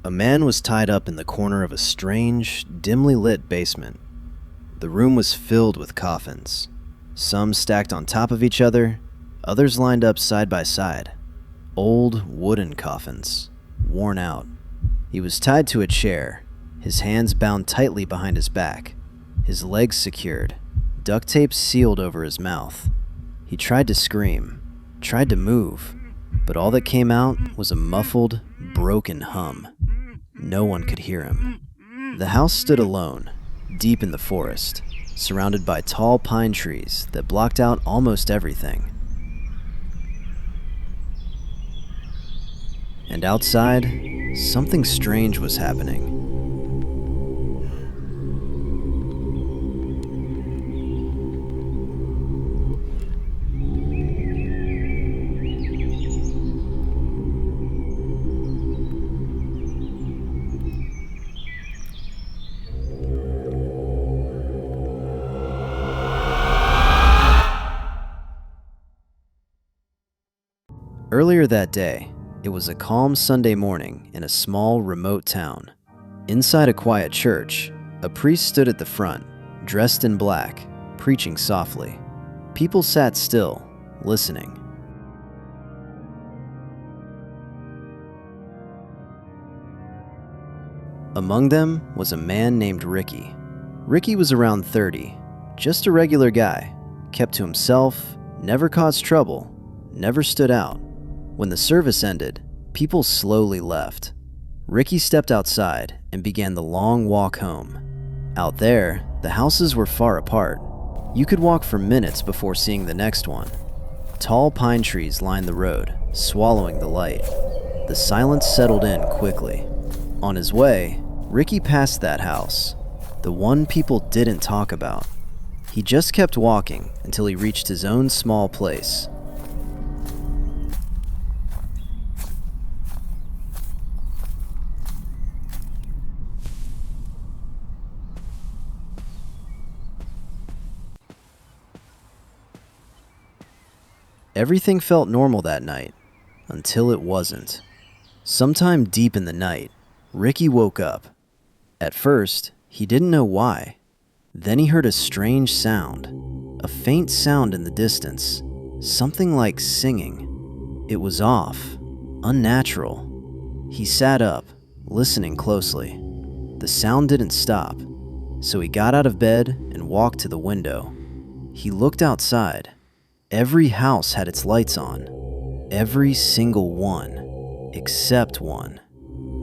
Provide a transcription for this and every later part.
A man was tied up in the corner of a strange, dimly lit basement. The room was filled with coffins, some stacked on top of each other, others lined up side by side. Old wooden coffins, worn out. He was tied to a chair, his hands bound tightly behind his back, his legs secured, duct tape sealed over his mouth. He tried to scream, tried to move, but all that came out was a muffled, broken hum. No one could hear him. The house stood alone, deep in the forest, surrounded by tall pine trees that blocked out almost everything. And outside, something strange was happening. Earlier that day, it was a calm Sunday morning in a small, remote town. Inside a quiet church, a priest stood at the front, dressed in black, preaching softly. People sat still, listening. Among them was a man named Ricky. Ricky was around 30, just a regular guy, kept to himself, never caused trouble, never stood out. When the service ended, people slowly left. Ricky stepped outside and began the long walk home. Out there, the houses were far apart. You could walk for minutes before seeing the next one. Tall pine trees lined the road, swallowing the light. The silence settled in quickly. On his way, Ricky passed that house, the one people didn't talk about. He just kept walking until he reached his own small place. Everything felt normal that night, until it wasn't. Sometime deep in the night, Ricky woke up. At first, he didn't know why. Then he heard a strange sound, a faint sound in the distance, something like singing. It was off, unnatural. He sat up, listening closely. The sound didn't stop, so he got out of bed and walked to the window. He looked outside. Every house had its lights on. Every single one, except one.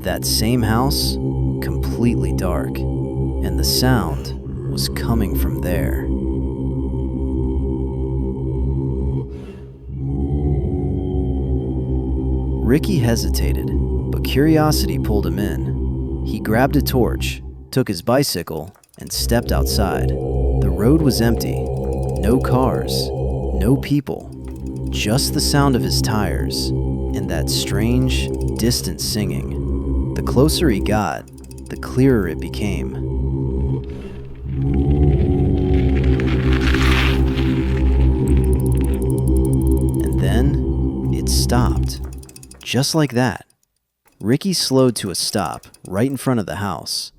That same house, completely dark, and the sound was coming from there. Ricky hesitated, but curiosity pulled him in. He grabbed a torch, took his bicycle, and stepped outside. The road was empty. No cars. No people, just the sound of his tires and that strange, distant singing. The closer he got, the clearer it became. And then, it stopped. Just like that. Ricky slowed to a stop right in front of the house.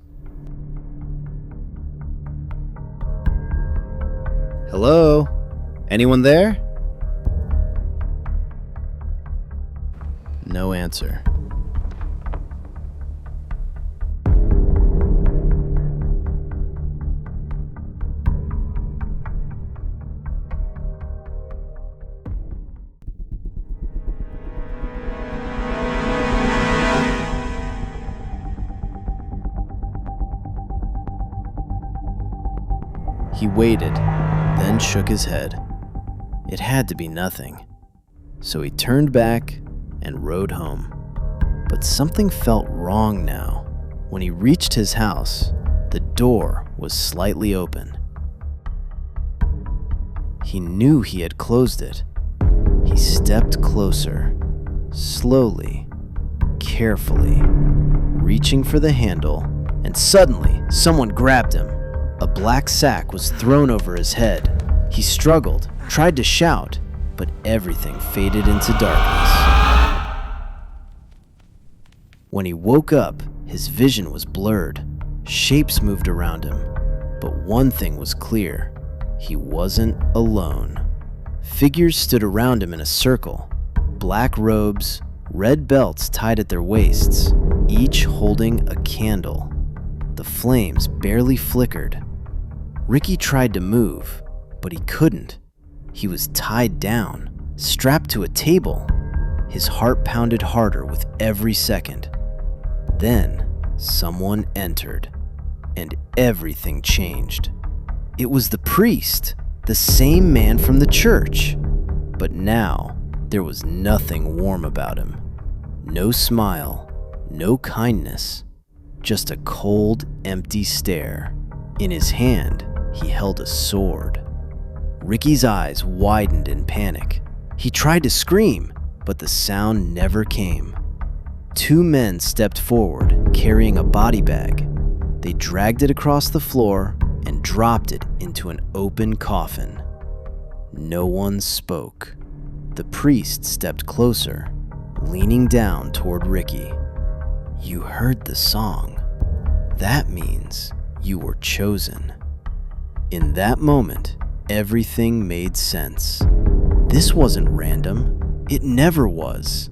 Hello? Anyone there? No answer. He waited, then shook his head. It had to be nothing. So he turned back and rode home. But something felt wrong now. When he reached his house, the door was slightly open. He knew he had closed it. He stepped closer, slowly, carefully, reaching for the handle, and suddenly someone grabbed him. A black sack was thrown over his head. He struggled, tried to shout, but everything faded into darkness. When he woke up, His vision was blurred. Shapes moved around him. But one thing was clear. He wasn't alone. Figures stood around him in a circle. Black robes, red belts tied at their waists, each holding a candle. The flames barely flickered. Ricky tried to move, but he couldn't. He was tied down, strapped to a table. His heart pounded harder with every second. Then, someone entered, and everything changed. It was the priest, the same man from the church. But now, there was nothing warm about him. No smile, no kindness, just a cold, empty stare. In his hand, he held a sword. Ricky's eyes widened in panic. He tried to scream, but the sound never came. Two men stepped forward, carrying a body bag. They dragged it across the floor and dropped it into an open coffin. No one spoke. The priest stepped closer, leaning down toward Ricky. "You heard the song. That means you were chosen." In that moment, everything made sense. This wasn't random. It never was.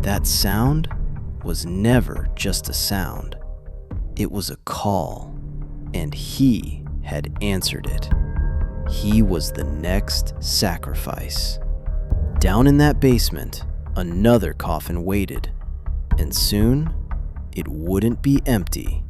That sound was never just a sound. It was a call, and he had answered it. He was the next sacrifice. Down in that basement, another coffin waited, and soon it wouldn't be empty